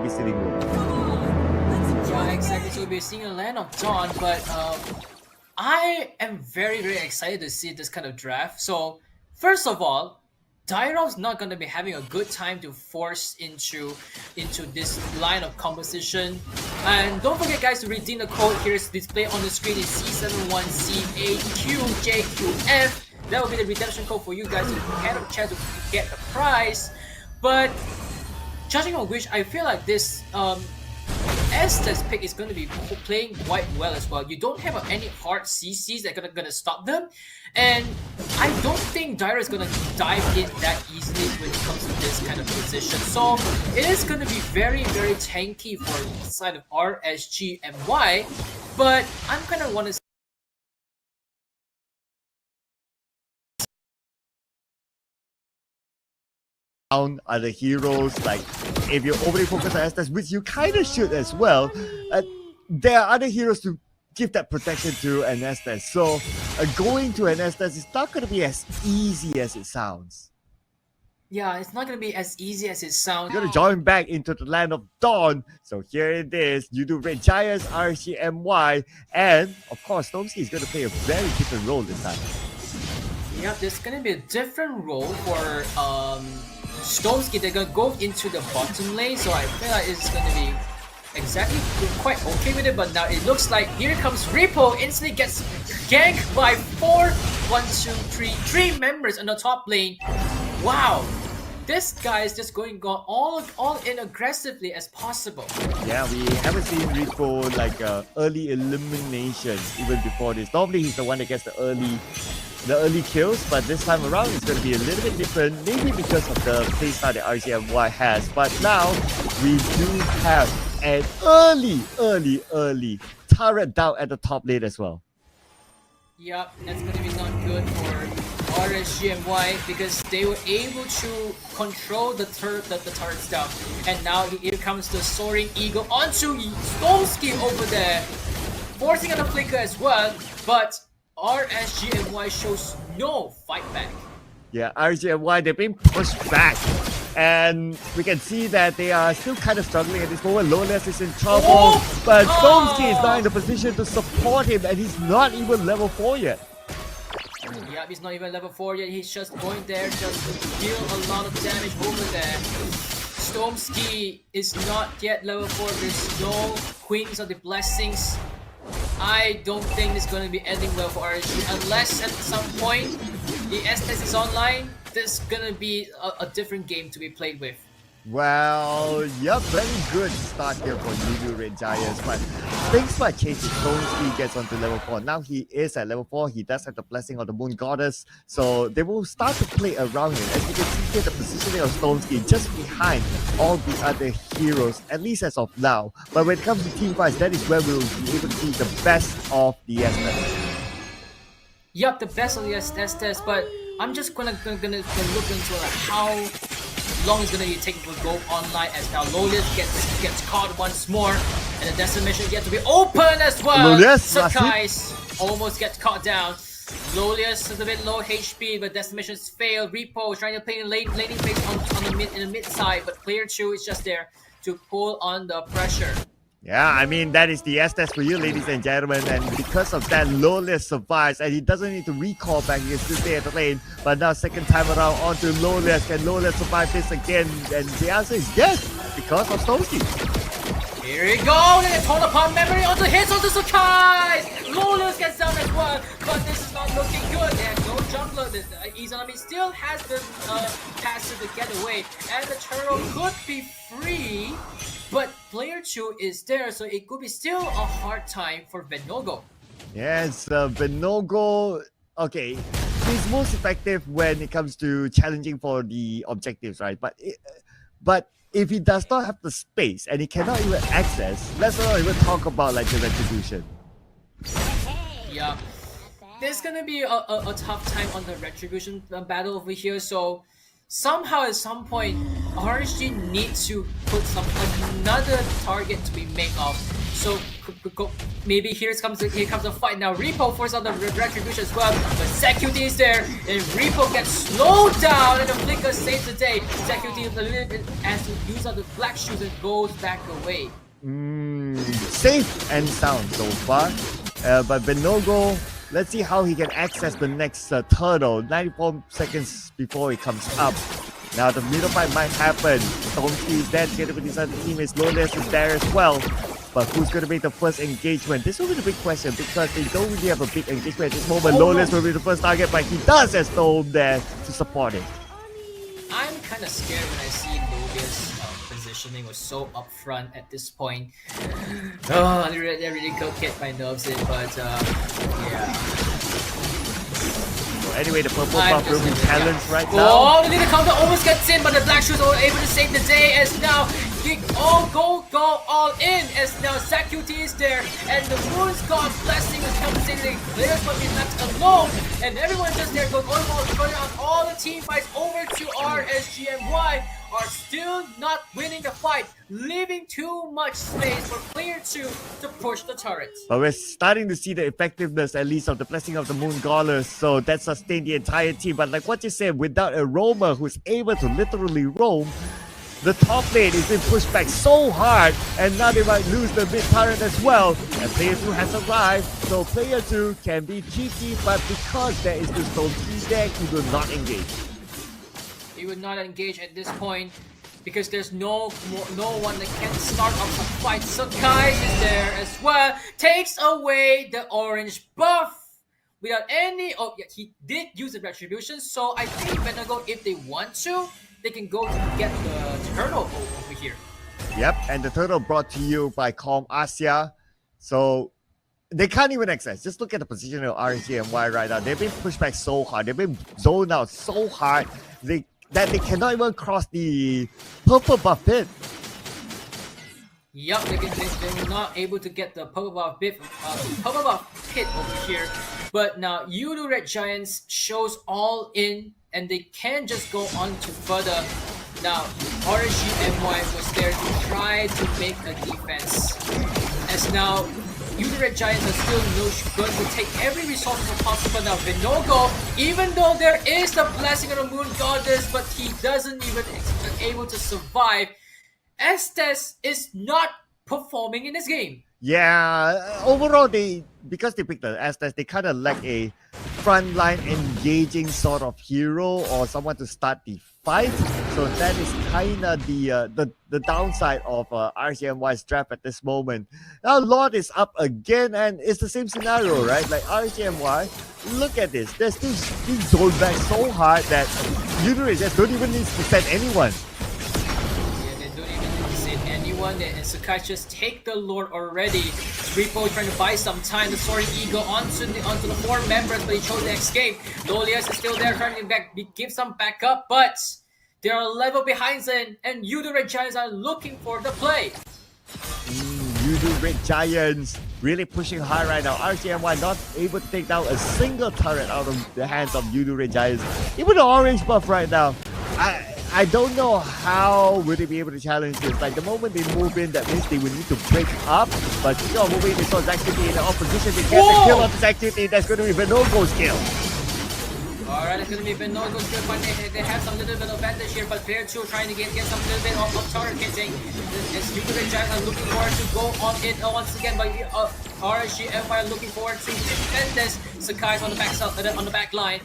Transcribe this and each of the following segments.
babysitting room. Yeah, exactly. So we're seeing a land of Dawn, but I am very, very excited to see this kind of draft. So, first of all, Dairov's not going to be having a good time to force into this line of composition. And don't forget, guys, to redeem the code here is displayed on the screen is C71CAQJQF. That will be the redemption code for you guys to have a chance to get the prize. But judging on which, I feel like this Estes pick is going to be playing quite well as well. You don't have any hard CCs that are gonna stop them, and I don't think Dyra is gonna dive in that easily when it comes to this kind of position. So it is going to be very, very tanky for the side of RSG and Y, but I'm gonna want to. Are the heroes, like if you overly focus on Estes, which you kind of should as well, there are other heroes to give that protection to an Estes. So going to an Estes is not going to be as easy as it sounds. Yeah, it's not going to be as easy as it sounds. You're going to join back into the land of Dawn. So here it is. You do Red Giants, RCMY, and of course, Stormsky is going to play a very different role this time. Yeah, there's going to be a different role for Stormsky. They're going to go into the bottom lane, so I feel like it's going to be exactly quite okay with it, but now it looks like here comes Repo, instantly gets ganked by 3 members on the top lane. Wow, this guy is just going all in aggressively as possible. Yeah, we haven't seen Repo like early elimination even before this. Normally he's the one that gets the early kills, but this time around it's going to be a little bit different, maybe because of the playstyle that RCMY has. But now we do have an early turret down at the top lane as well. Yep, that's going to be not good for RSG and Y because they were able to control the turrets down. And now here comes the Soaring Eagle onto Stormsky over there, forcing on the flicker as well, but RSG and Y shows no fight back. Yeah, RSG and Y, they're being pushed back. And we can see that they are still kind of struggling at this moment. Lawless is in trouble, but Stormsky is not in the position to support him, and he's not even level 4 yet. Yeah, he's not even level 4 yet. He's just going there just to deal a lot of damage over there. Stormsky is not yet level 4. There's no Queens of the Blessings. I don't think it's going to be ending well for RSG unless at some point the Estes is online. This is going to be a different game to be played with. Well, yep, very good start here for YOODO Red Giants, but things might change if Stormsky gets onto level 4. Now he is at level 4, he does have the blessing of the Moon Goddess, so they will start to play around him. As you can see here, the positioning of Stormsky just behind all the other heroes, at least as of now. But when it comes to team fights, that is where we'll be able to see the best of the Estes. Yup, the best of the Estes, but I'm just gonna look into how long it's gonna take to go online as now Lolius gets caught once more, and the decimation yet to be open as well. Sakai's almost gets caught down. Lolius is a bit low HP, but decimations fail. Repo is trying to play in laning phase on the mid side, but player 2 is just there to pull on the pressure. Yeah, I mean, that is the Estes for you, ladies and gentlemen, and because of that, Lawless survives, and he doesn't need to recall back, he can still stay at the lane, but now second time around onto Lawless. Can Lawless survive this again? And the answer is yes, because of Stormsky. Here we go, and a total upon memory onto hits onto Sakai! Lawless gets down as well, but this is not looking good. They have no jungler. Izanami still has the passive to get away, and the turtle could be free. But player 2 is there, so it could be still a hard time for Venogo. Yes, Venogo, okay, he's most effective when it comes to challenging for the objectives, right? But if he does not have the space and he cannot even access, let's not even talk about like the retribution. Yeah, there's gonna be a tough time on the retribution battle over here, so somehow at some point RSG needs to put another target to be made of. So maybe here comes a fight now. Repo forces on the retribution as well, but ZQT is there, and Repo gets slowed down, and the Flicker saves the day. ZQT a little bit as he uses the black shoes and goes back away. Safe and sound so far, but Benogo, let's see how he can access the next turtle. 94 seconds before it comes up. Now the middle fight might happen. Tomsky is dead, together with his other teammates. Lawless is there as well. But who's going to make the first engagement? This will be the big question because they don't really have a big engagement at this moment. Lawless will be the first target, but he does have Storm there to support him. I'm kind of scared when I see Lawless positioning was so upfront at this point. Oh, that really could get my nerves in, but yeah. Anyway, the purple buff will be challenged right now. Oh, the little counter almost gets in, but the black shoes are able to save the day as now they all go all in as now ZQT is there and the Moon's God blessing is compensating. Players will be left alone and everyone just there going on all the team fights over to RSG and Y are still not winning the fight, leaving too much space for player 2 to push the turrets. But we're starting to see the effectiveness, at least, of the blessing of the Moon Goddess, so that sustained the entire team. But like what you said, without a roamer who's able to literally roam, the top lane is being pushed back so hard, and now they might lose the mid turret as well. And player 2 has arrived, so player 2 can be cheeky, but because there is this Stone there, he will not engage. He would not engage at this point because there's no one that can start up the fight. Sakai is there as well. Takes away the orange buff without any. Oh, yeah, he did use the retribution. So I think Benago, if they want to, they can go to get the turtle over here. Yep, and the turtle brought to you by Calm Asia. So they can't even access. Just look at the position of RSG and Y right now. They've been pushed back so hard. They've been zoned out so hard that they cannot even cross the purple buff pit. Yup, they're not able to get the purple buff pit over here. But now YOODO Red Giants shows all in and they can just go on to further. Now RSG MY was there to try to make a defense. As now YOODO Red Giants are still going to take every resource possible now. Benogo, even though there is the blessing of the Moon Goddess, but he doesn't even able to survive. Estes is not performing in this game. Yeah, overall because they picked the Estes, they kind of lack a frontline engaging sort of hero or someone to start the fight. So that is kind of the downside of RCMY's draft at this moment. Now Lord is up again and it's the same scenario, right? Like RCMY, look at this. They're still being zoned back so hard that YOODO just don't even need to send anyone. And Sakai just take the Lord already. Repo trying to buy some time. The Soaring Eagle onto the 4 members, but he chose to escape. Lolias is still there trying to give some backup, but they are a level behind Zen, and YOODO Red Giants are looking for the play. YOODO Red Giants really pushing hard right now. RCMY not able to take down a single turret out of the hands of YOODO Red Giants. Even the orange buff right now. I don't know how will they be able to challenge this. Like the moment they move in, that means they will need to break up. But you know, moving, they saw ZQT in the opposition. They get the kill of ZQT. That's going to be Benogo's kill. Alright, it's going to be Benogo's kill, but they have some little bit of advantage here. But player 2 trying to get some little bit of turret hitting. As YOODO Red Giants are looking forward to go on it once again. But RSG Empire looking forward to defend this. Sakai's on the back line.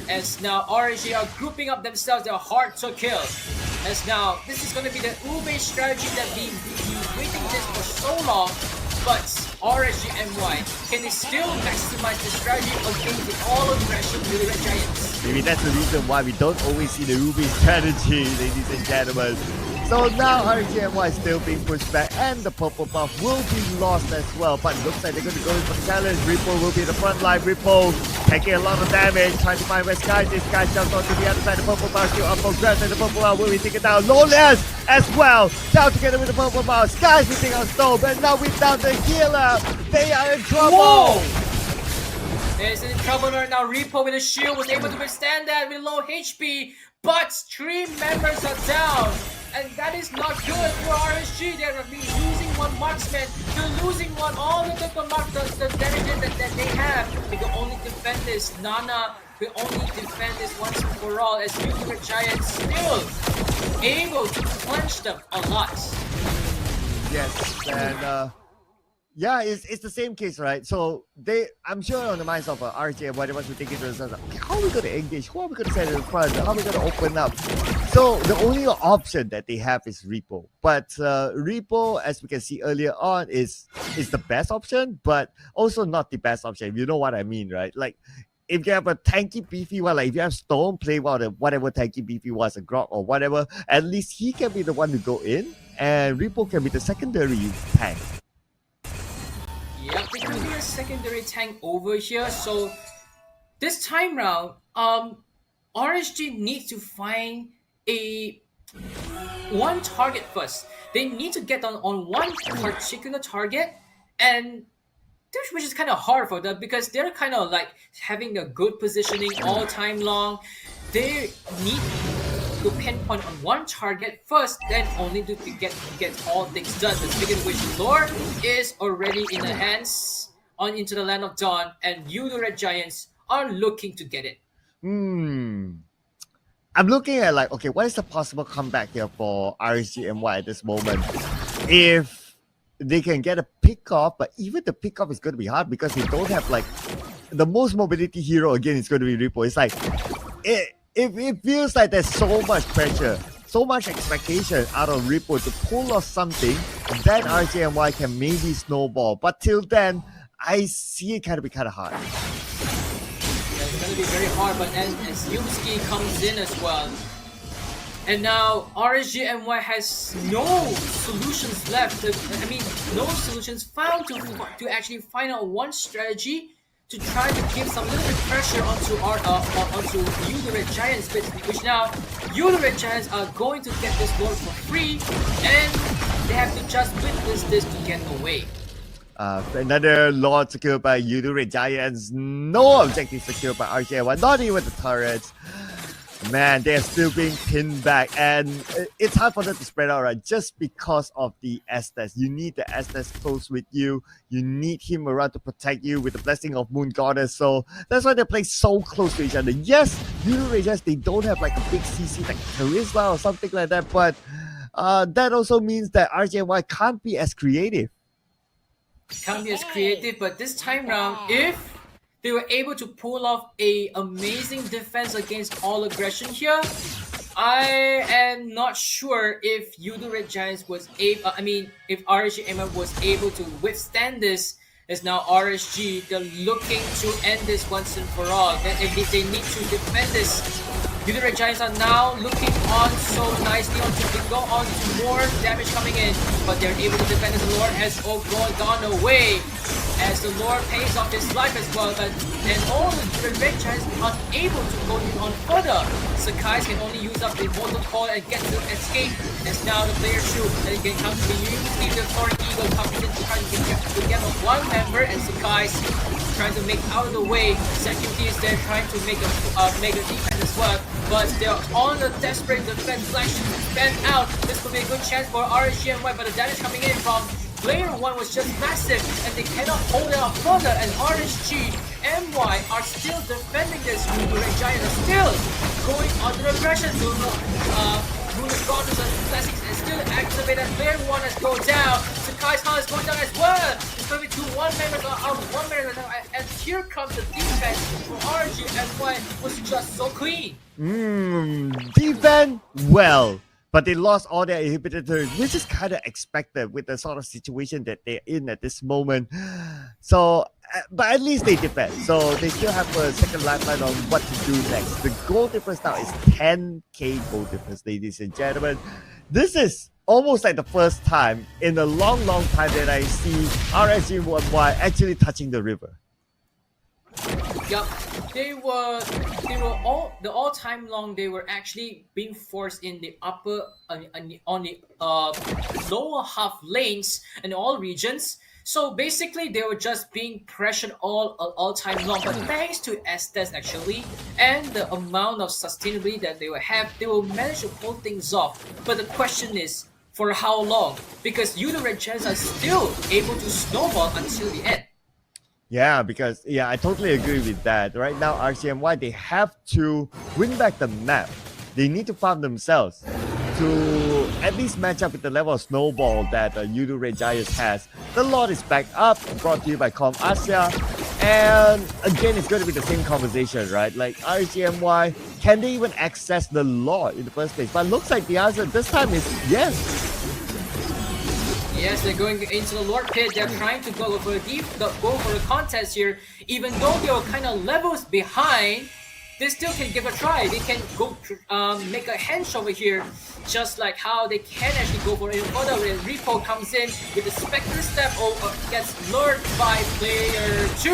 As now RSG are grouping up themselves, they're hard to kill. As now, this is going to be the Ube strategy that we've been waiting this for so long. But RSG MY, can they still maximize the strategy against the all-aggression YOODO Red Giants? Maybe that's the reason why we don't always see the Ube strategy, ladies and gentlemen. So now RGMY is still being pushed back and the purple buff will be lost as well. But it looks like they're going to go in for the challenge. Ripple will be in the front line. Ripple taking a lot of damage, trying to find where Sky is. Sky jumps onto the other side. The purple buff still up for grabs and the purple buff will be taken down. Lawless as well. Down together with the purple buff. Sky's hitting on Stone, but now we've down the healer. They are in trouble. Whoa! It's in trouble right now. Repo with a shield was able to withstand that with low HP. but 3 members are down. And that is not good for RSG. They're losing one marksman. They're losing all the damage that they have. They can only defend this. Nana will only defend this once and for all, as YOODO Giants still able to punch them a lot. Yes, and yeah, it's the same case, right? So I'm sure on the minds of RJ and whatever to take into themselves, how are we going to engage? Who are we going to set in front? How are we going to open up? So the only option that they have is Repo. But Repo, as we can see earlier on, is the best option, but also not the best option. You know what I mean, right? Like, if you have a tanky beefy one, like if you have Stone play whatever tanky beefy was, a Grok or whatever, at least he can be the one to go in, and Repo can be the secondary tank. Yep, they can be a secondary tank over here. So this time round, RSG needs to find one target first. They need to get on one particular target, and which is kind of hard for them because they're kind of like having a good positioning all time long. They need to pinpoint on one target first, then only to get all things done. But speaking of which, Lord is already in the hands on into the land of Dawn, and YOODO Red Giants are looking to get it. I'm looking at like, okay, what is the possible comeback here for RSG and Y at this moment? If they can get a pick off, but even the pick off is going to be hard because they don't have like the most mobility hero. Again, it's going to be Repo. It's like it feels like there's so much pressure, so much expectation out of Repo to pull off something. Then RJ and Y can maybe snowball, but till then, I see it kind of hard. It's going to be very hard, but as Yumski comes in as well. And now RSG and Y has no solutions left. I mean, no solutions found to actually find out one strategy to try to give some little bit pressure onto YOODO Red Giants, which now YOODO Red Giants are going to get this Lord for free, and they have to just witness this to get away. Another Lord secured by YOODO Red Giants. No objective secured by RJ1. Not even the turrets. Man, they're still being pinned back, and it's hard for them to spread out, right? Just because of the Estes. You need the Estes close with you. You need him around to protect you with the blessing of Moon Goddess. So that's why they play so close to each other. Yes, YOODO Red Giants, they don't have like a big CC like Charisma or something like that, but that also means that RJ1 can't be as creative. Can't be as creative, but this time round, if they were able to pull off a amazing defense against all aggression here, I am not sure if YOODO Red Giants was able. If RSG was able to withstand this. As now RSG, they're looking to end this once and for all. They need to defend this. YOODO Red Giants are now looking on so nicely to go on to more damage coming in, but they're able to defend as the Lord has gone away. As the Lord pays off his life as well, and all the Red Giants are unable to go on further. Sakai can only use up the Mortal Coil and get to escape. As now the player shoot, and it can come to the Thorn Eagle comes in to try to get on one member, and Sakai trying to make out of the way. Security is there trying to make a defense as well, but they're on a desperate defense. Flash spent out. This could be a good chance for RSG and Y, but the damage coming in from Player 1 was just massive, and they cannot hold it up further, and RSG and Y are still defending this. YOODO Red Giant are still going under aggression. Moon's Goddess and Blessings is still activated. Player 1 has gone down. Sakai's heart is going down as well. It's going to be 2-1 members out of 1 member now, and here comes the defense for RSG and Y was just so clean. Defense well. But they lost all their inhibitors, which is kind of expected with the sort of situation that they're in at this moment. So, but at least they defend. So they still have a second lifeline on what to do next. The goal difference now is 10k goal difference, ladies and gentlemen. This is almost like the first time in a long time that I see RSG1Y actually touching the river. Yup, they were all time long. They were actually being forced in the upper on the lower half lanes in all regions. So basically, they were just being pressured all time long. But thanks to Estes actually, and the amount of sustainability that they will have, they will manage to pull things off. But the question is, for how long? Because YOODO Red Giants are still able to snowball until the end. Yeah, because I totally agree with that. Right now, RCMY, they have to win back the map. They need to farm themselves to at least match up with the level of snowball that YOODO Red Giants has. The Lord is back up, brought to you by Com Asia. And again, it's going to be the same conversation, right? Like RCMY, can they even access the Lord in the first place? But looks like the answer this time is yes. Yes, they're going into the Lord Pit. They're trying to go for a contest here. Even though they were kind of levels behind, they still can give a try. They can go make a hench over here, just like how they can actually go for it further. When Repo comes in with the Spectre Step, gets lured by player 2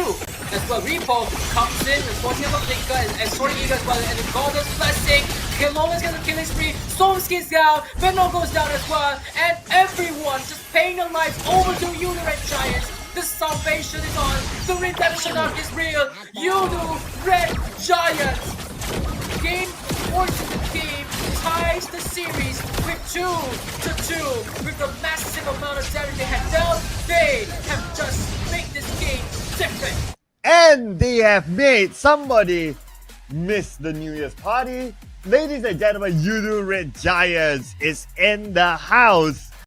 as well. Repo comes in with 14 of a Blinker and Sword Eagle as well, and the Goddess Blessing. Kilola's gonna killing spree. Stormskin's down. Venom goes down as well, and everyone just paying their lives over to YOODO Red Giants. The salvation is on. The redemption arc is real. YOODO Red Giants. Game 14 of the game ties the series with 2-2. With the massive amount of damage they had dealt, they have just made this game different. And they have made somebody miss the New Year's party. Ladies and gentlemen, YOODO Red Giants is in the house.